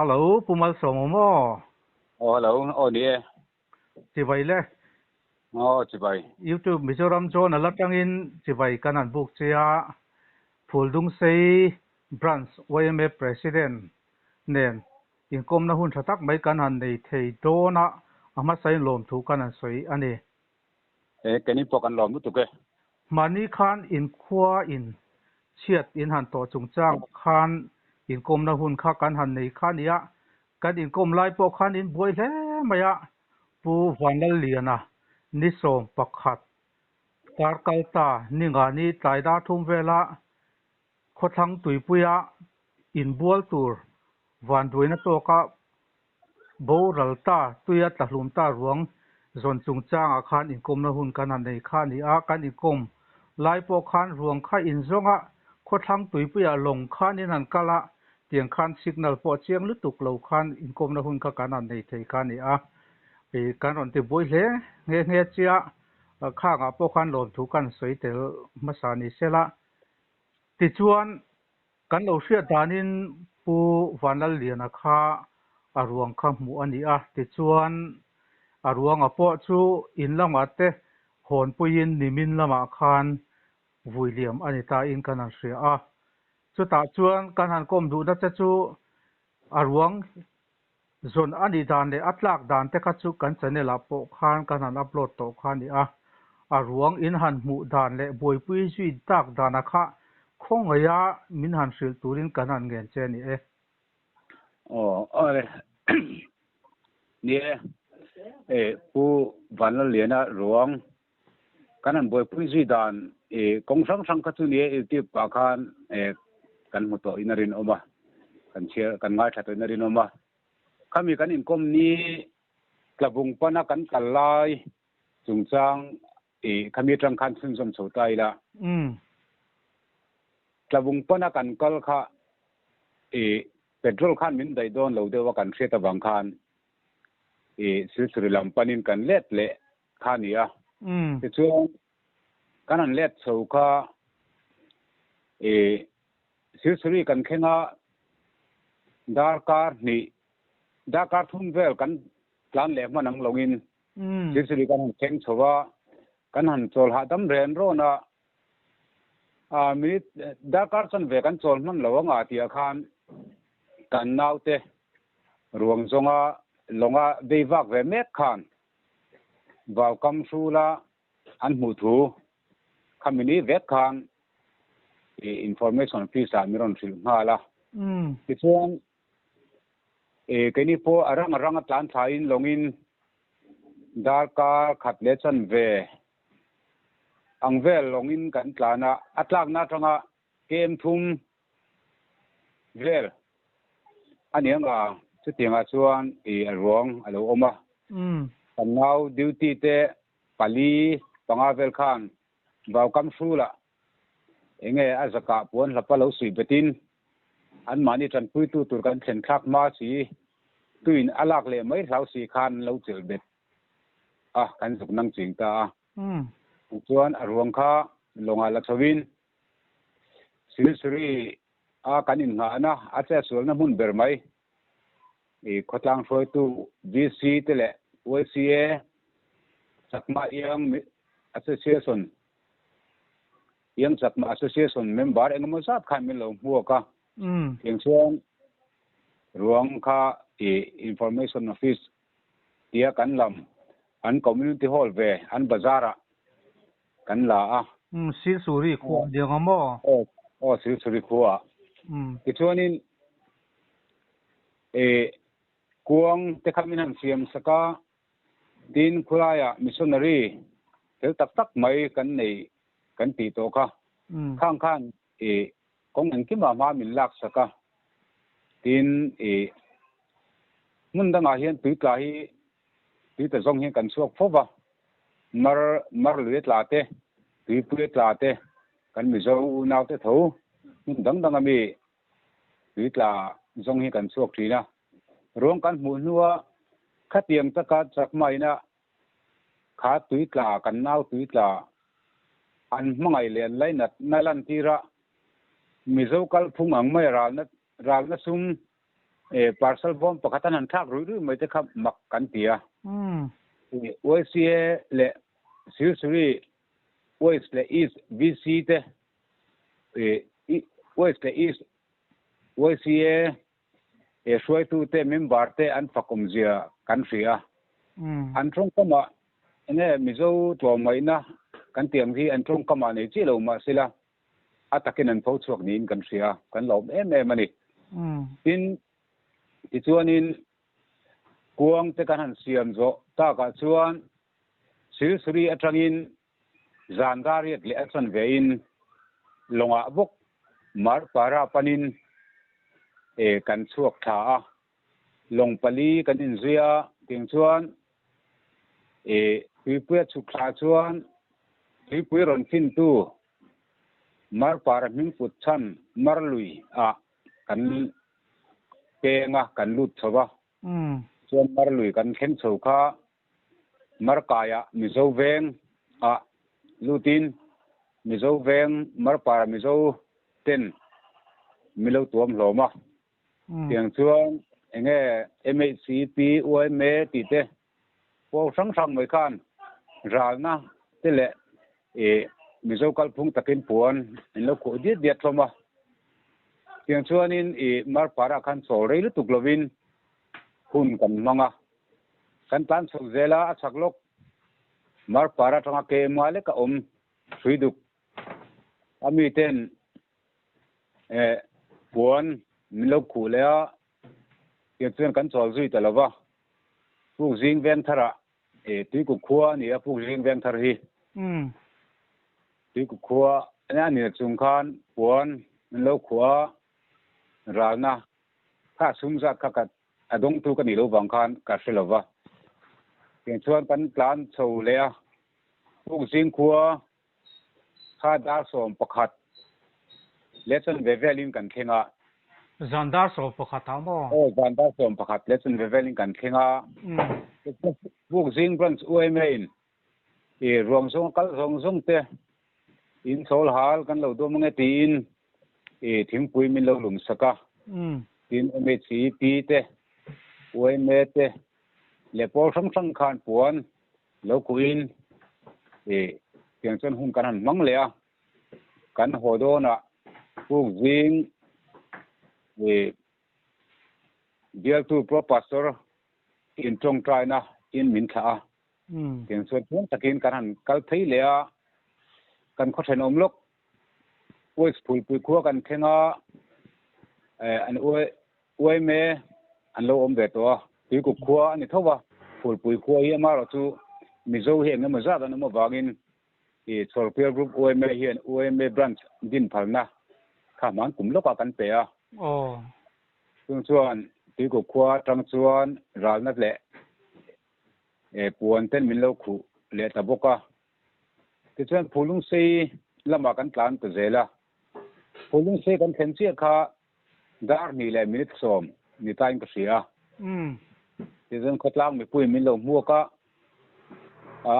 Hello, Pumal Somomo. Oh, hello. Oh, dear. Chivaile. Oh, Chibai. YouTube Mizoram John Alatangin Chivai Kanan Book Chia Puldung Say Branch YMA President Nen. In kom na hun thatak mai kanan nei thei dona ama sai lom thu kanan soi ani. Cái này pokan lom tu ke. Mani khan in khua in chiat in han to chung chang khan in kom na hun kha kan han nei khan ya kan in kom lai po khan in boi hle maya pu vanal liana ni som pakhat kar kalta ni nga ni tlaida thum vela khothang tuipuya in bual tur van duina to ka bo ralta tuya tahlum ta ruang zon chung chang a khan in kom na hun kan han nei khan ni a kan in kom lai po khan ruang kha in zonga khothang tuipuya long khan in han kala tiang khan signal po chiang lutuk lo khan in kom na hun kha kan han nei thei khan ni a e kan on te boi hle nge chia kha nga po khan lom thu kan soi tel masani sela ti chuan kan lo hria danin pu vanal liana kha aruang kha mu ani a ti chuan aruang a po chu in lama te hon puin nimin lama khan vuiliam ani ta in kan an hria a chu ta chuan kan han kom du na chu aruang zon ani dan le atlak dan te kha chu kan channel a po khan kan han upload to khan ni a ruang in han mu dan le boipui zui tak dan a kha khongaya min han hril turin kan han ngen che ni e Oh, ore. Nia. Pu vanal liana ruang. Kanan boy puisi dan kong sang ka tu nia ti pa khan kan mo to inarin oma. Kan share kan ngai thato inarin oma. Kami kan in kom ni klabung pana kan kalai chungchang kami tang khan sun som chotai la. Klabung pana kan kal kha petrol khan min dai don lo dewa kan theta bang khan silsuri lampanin kan let le khania ti chuan kanan let so kha silsuri kan khenga darkar thun vel kan plan le manang longin silsuri kan kheng chowa kan han chol ha dam ren ro na minute darkar chan ve kan chol man lawanga tia khan kan naute ruang zonga longa beivak ve mek khan vào kam sula an mu thu khamini vek khan information pisa miron thil hala ti chuan keni po arang atlan thain longin darka khatle chan ve angvel longin kan tlana atlak na tanga kem thum vel anianga chu tinga chuan ruang alo oma now duty te pali pangavel khan vào kam sula enge azaka pon lapalo sui betin an mani tran pui tu tur kan thlen thak ma si tuin alak le mai rau si khan lo chel bet kan zuk nang ching ta chuan aruang kha longa la chawin silsuri kanin nga na acha sul na mun ber mai khotlang froi tu VC tele OCA sakma yang association yang sakma association member engmo sap khan min lo huwa ka yang chuan ruang kha information office tia kan lam an community hall ve an bazara kan la silsuri khu diangamo silsuri khuwa ti chuanin kuang te khamin han siam saka tin khulaya missionary tel tak mai kan nei kan ti to kha khang kong an ki ma min lak saka tin mun da nga hian tui ka hi tui ta zong hian kan suak fowa mar le tla te tui pu tla te kan mi zo naw te tho mun dang ami tui tla zong hi kan suak thina rong kan mu nuwa khatiang taka chak mai na kha tui tla kan naw tui tla an mangai len lai na lan tira mi zo kal phung ang mai ral na sum parcel bomb pakatan han thak ru mai te khap mak kan tia OCA le Siri West le East BC te West le East OCA suai tu te member te an fakum zia kan ria an trong kama ene mizo to mai na kan tiang hi an trong kama nei chi lo ma sila atakin an phau chuak nin kan ria kan lo em ani tin ti chuanin kuang te kan han siam zo ta ka chuan Siri atangin zandariat le atsan vein longa bok mar para panin kan chuak tha long pali kan in zia ting chuan pui chu kha chuan pui ron fin tu mar para min put chan mar lui kan penga kan lut chawa chuan mar lui kan khen chho kha mar kaya mizo veng lutin mizo veng mar para mizo ten milo tuam hloma tiang chuan enge MHCP OMA ti te po sang mai khan ralna te le mizo kalphung takin puan in lo ko diet hloma tiang chuan in mar para khan sorei lu tuklovin hun kan manga kan tan chho zela a chaklok mar para thanga ke male ka suiduk ami ten puan milo khulea tiang chuan kan chol zui talawa pu jing ven thara tui ku khua ni a pu jing ven thar hi tui ku khua ana ni chung khan puan milo khua ralna kha sumza khakat adong tu kan ni lo wang khan ka hrilowa tiang chuan kan plan chho lea pu jing khua kha dar som pakhat lesson vevelin kan khenga zandar so pakhat mo zandar som pakhat lesson vevelin kan khenga pu jing branch OMA in ruang song kal song te in sol hal kan lo do mange tin thingpui min lo lum saka tin MHCP te OMA te le por sang khan puan lo kuin tiang chuan hun kan han mang le kan hodona pu jing deal to pro pastor in trong trai na in min tha tiang chuan thun takin kan han kal thei le kan kho then om lok voice phul pui khuwa kan thenga an OMA an lo om ve to tui ku khuwa ani thowa phul pui khuwa hi ma ro chu mizo hi enge ma za dan ma wangin Solpier Group OMA hian OMA branch din phalna kha man kum loka kan pe chuan tui ku khuwa tang chuan ralna le puan ten min lo khu le ta boka ti chuan phulung sei lama kan tlan to zela phulung sei kan khen chi kha dar ni le minute som ni time ka sia ti chuan khotlang mi pui min lo mu ka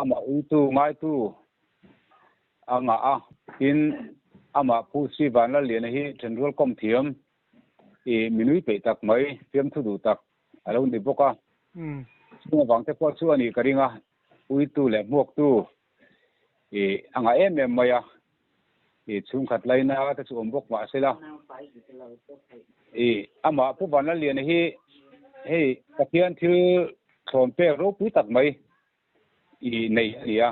ama tu mai tu anga in ama pu si van la lian hi general kom thiam minui pe tak mai thiam thu du tak alo ni boka chung wang te po chu ani karinga ui tu le mok tu anga maya chung khat laina ta chu om bok ma sela ama pu van la lian hi hei pathian thil thom pe ro pui tak mai nei ania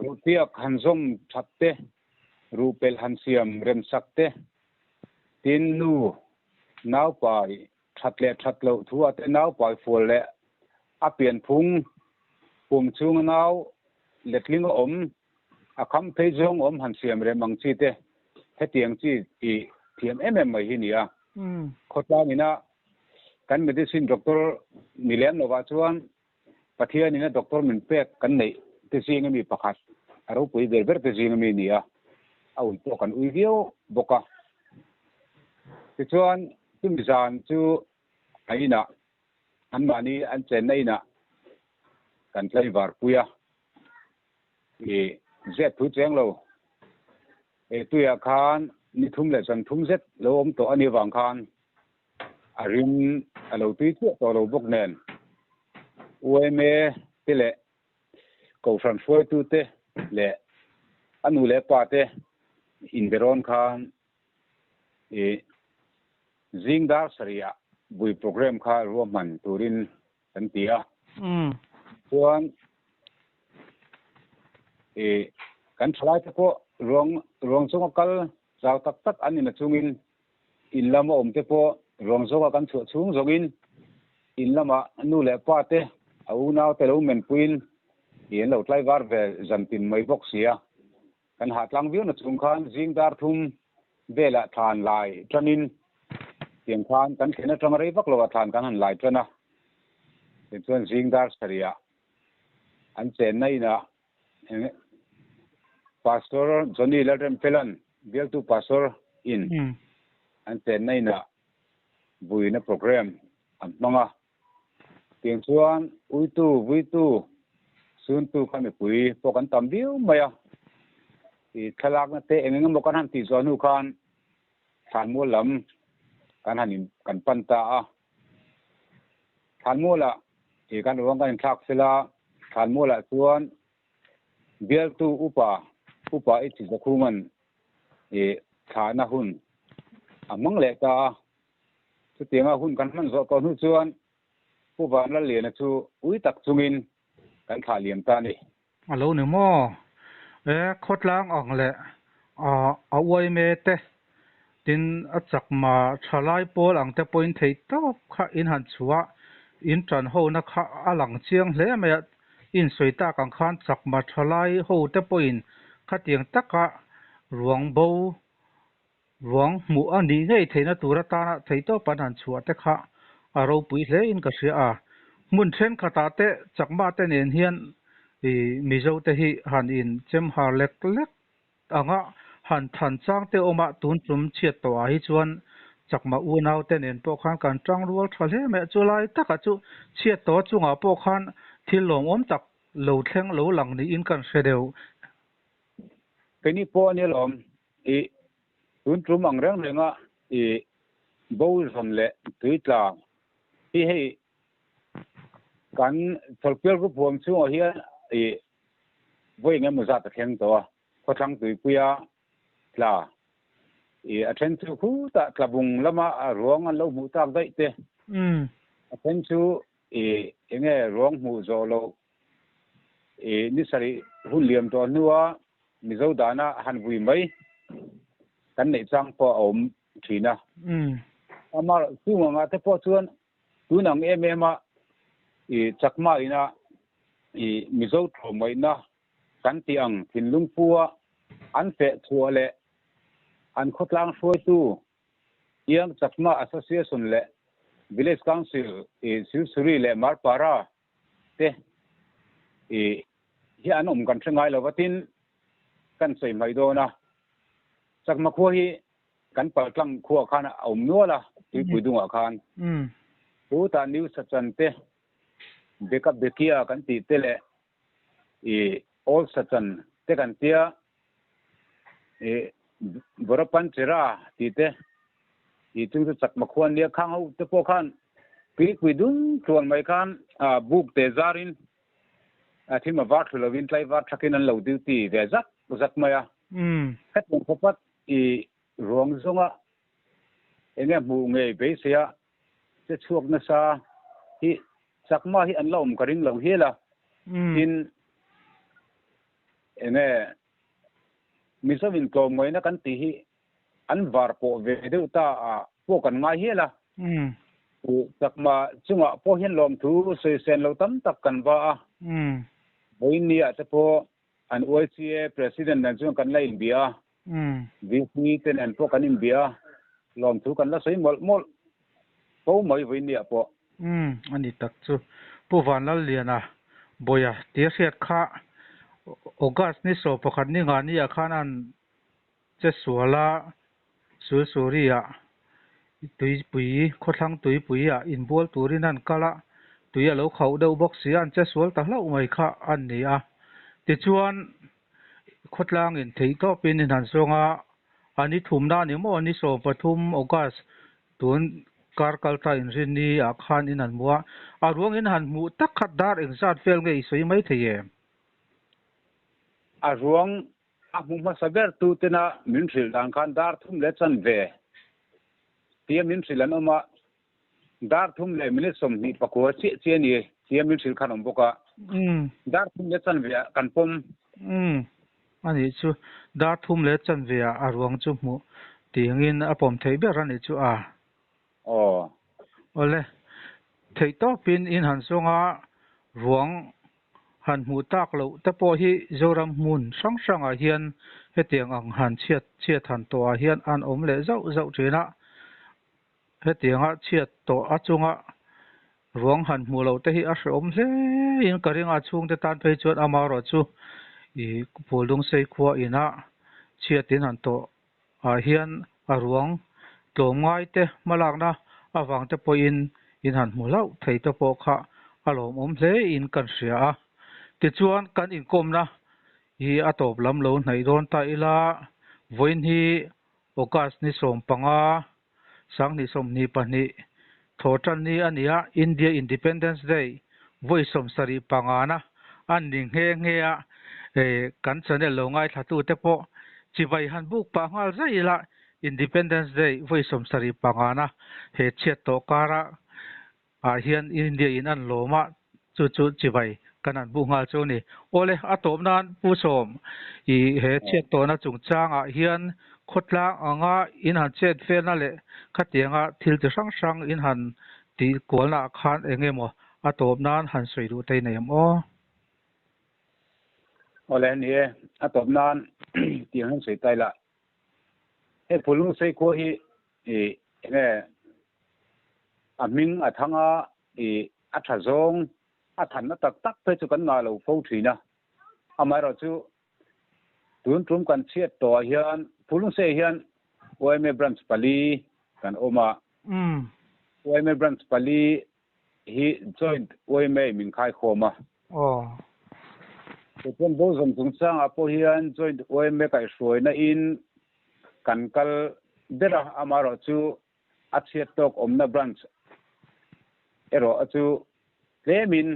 rupiak hanzom thatte rupel hansiam rem sakte tin nu nau pai thatle thatlo thua te nau pai fol le apian phung pum chung nau letling om akham thei jong om hansiam rem ang chi te hetiang chi thiam mai hi nia khotla nina kan medicine doctor milen nova chuan pathian nina doctor min pek kan nei te singa mi pakhat aro pui ber te singa mi nia au to kan ui vio boka ti chuan tum zan chu aina an mani an chennai na kan tlai var puya zet thu cheng lo tuya khan ni thum le chan thum zet lo om to ani wang khan arim alo tui chu to lo bok nen ueme te le ko fran foi tu te le anu le pa te in beron khan e zingdar saria bui program kha roman turin kan tia chuan e kan thlai te ko rong chunga kal zau tak tak ani na chungin in lama om te po rong zoga kan chu chung zogin in lama nu le pa te au naw te lo men puin yen lo tlai war ve zantin mai bok sia kan hat lang viu na chung khan zingdar thum bela than lai tranin tiang khan kan khena tang rei bak lo than kan han lai trana tin chuan zingdar saria an chen nai na pastor Johnny Ladem Pelan bial tu pastor in an chen nai na bui na program an manga tiang chuan vuitu sun tu kami pui pokan tam biu maya i thalak na te engeng mo kan han ti zonu khan than mo lam kan hanin kan panta a than mo la e kan rong kan thak sela than mo la chuan bial tu upa i chi zakhuman e thana hun amang le ta chu tianga hun kan man zo ko nu chuan uban la le na chu ui tak chungin kan tha liam ta ni alo ne mo khot lang ong le a wai me te tin a chak ma thalai pol ang te point thei to kha in han chuwa in tran ho na kha alang chiang hle me in soita kang khan chak ma thalai ho te point kha tiang taka ruang bo ruang mu ani ngei theina tura ta na thei to pan han chuwa te kha a ro pui hle in ka sia a mun then khata te chakma te nen hian mizo te hi han in chem har lek anga han than chang te oma tun chum chiat to a hi chuan chakma u naw te nen po khan kan tang rual thale me chulai taka chu chiat to chunga po khan thil lom om tak lo thleng lo lang ni in kan sedeu keni po ni lom e tun chum ang reng renga e bol som le tuitla hi hei kan tholpel ru pom chu hian e voi nge mu za ta theng to ko thang tui puya la e athen chu khu ta tlabung lama ruang an lo mu tak dai te athen chu e enge ruang mu zo lo e ni sari hun liam to nuwa mi zo dana han vui mai kan nei chang po om thina ama chu nga te po chuan tu nang ma i chakma ina i mizo thomai na kan tiang thinlung puwa an fe chuale an khotlang soi tu yang chakma association le village council i suri le marpara te i hi an kan thengai lo watin kan sei mai do na chakma kho hi kan paltlang kho khana om nuala ti puidunga khan pu ta new sachan te backup bekia kan ti tele e all sachan te kan tia e borapan chera ti te i chung chak ma khwan lia khang ho te po khan pi kuidung tuan mai khan buk te zarin thima va thulovin tlai va thakin an lo duty ve zak maya khat mon khopat i rong zonga enge mu nge be sia che chuak na sa hi chakma hi an lom karing lo hela in ene misavin ko moi na kan ti hi an var po ve de ta po kan ngai hela u chakma chunga po hian lom thu se sen lo tam tak kan wa boinia te po an OICA president nan chung kan la india VP ten an po kan india lom thu kan la sei mol po mai boinia po ani tak chu pu van la liana boya te siat kha August ni so pakhat ni nga ni a khan an che suala suria tui pui khothlang tui pui a in bol turin an kala tui a lo khau deuh bok si an che sual ta hlau mai kha an ni a ti chuan khotlang in thei to pin in han songa ani thumna ni mo ani so pathum August tun kar kalta in rin ni a khan in han mua a ruang in han mu tak khat dar eng zat fel nge soi mai thei a ruang a mu ma saber tu tena min thil dan khan dar thum le chan ve tia min thil an oma dar thum le min som ni pakwa che ni tia min thil khan om boka dar thum le chan ve kan pom ani chu dar thum le chan ve a ruang chu mu tiangin a pom thei ber ani chu a ole thei to pin in han songa ruang han mu tak lo te po hi zoram mun sang a hian he tiang ang han chiat han to a hian an om le zau thina he tianga chiat to a chunga ruang han mu lo te hi a hre om hle in karinga chung te tan phei chuan ama ro chu I puldung sei khua ina chiat in han to a hian a ruang tlom ngai te malakna awang te po in han mu lau thei to po kha alom om hle in kan hria a ti chuan kan in kom na hi a top lam lo nei ron ta ila voin hi okas ni som panga sang ni som ni pani thotan ni ania India Independence Day voi som sari panga na an ning nge a kan chane lo ngai thatu te po chibai han buk pa ngal zai la Independence Day voi som sari panga na he chet to kara a hian India in an loma chu chibai kanan bu ngal chu ni ole atom nan pu som I he chet to na chung chang a hian khotla anga in han chet fel na le khatianga thil te sang in han ti kolna khan engemo atom nan han soi ru te nei am o ole ni atom nan ti han soi tai la he pulung sei ko hi nge aming athanga atha zong athan na tak pe chu kan nga lo fo thina amai ro chu trum kan chiat to hian pulung sei hian OMA branch pali kan oma OMA branch pali hi joint OMA min khai khoma pen bo zom chung chang apo hian joint OMA kai hroi na in kan kal dera amaro chu achiat tok omna branch ero achu lemin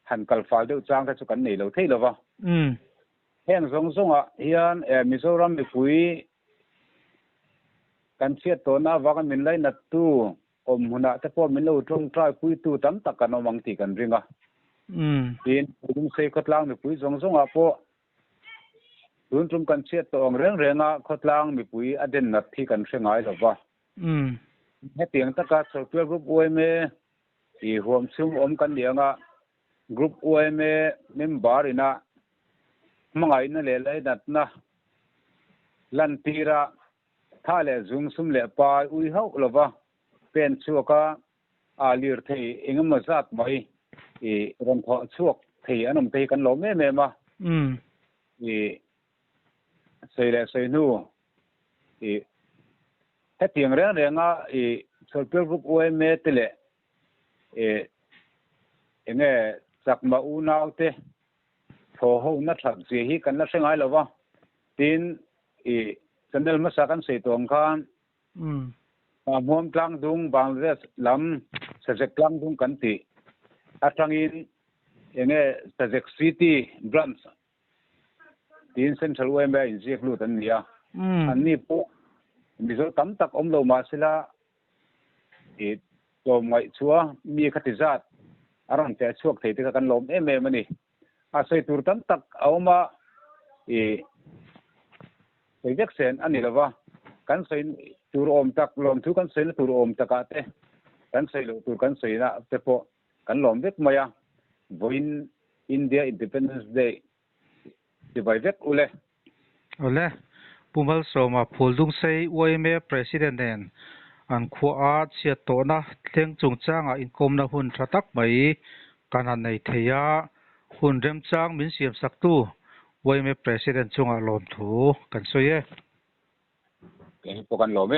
han kal fal deuh chang ka chu kan nei lo thei lova heng zong a hian Mizoram mi pui kan chiat to na wakan min lai nat tu om huna te po min lo tong trai pui tu tam tak kan omang ti kan ringa tin dung sei khotlang mi pui zong a po trum kan chiat to ong renga khotlang mi pui aden nat thi kan hrengai lova he tiang taka software group OMA I hom sum om kan dianga group OMA member ina mangai na le lai nat na lan tira thale zung sum le pa ui hau lova pen chuaka alir thei engam zat mai ron tho chuak thei anom te kan lo me ma sei nu he tiang renga software group OMA tele enge chakma u nau te tho ho na thak je hi kan na sengai lova tin channel ma sakan sei tong khan mom tlang dung Bangladesh lam sajek tlang dung kan ti atangin enge sajek city branch tin central OMA in jek lu tan nia anni po mizo tam tak om lo ma sila to ngai chua mi khatizat aron te chuak thei te kan lom mani a sei tur tam tak awma vek sen ani lova kan sei tur om tak lom thu kan sei tur om taka te kan sei lo tur kan sei na te po kan lom vek maya voin India Independence Day ti vai vek ole pumal soma phuldung sei OMA president nen an khua chiat to na thleng chung changa inkom na hun thatak mai kanan nei theia hun rem chang min siam sak tu OMA president chunga lom thu kan soye ke po kan lom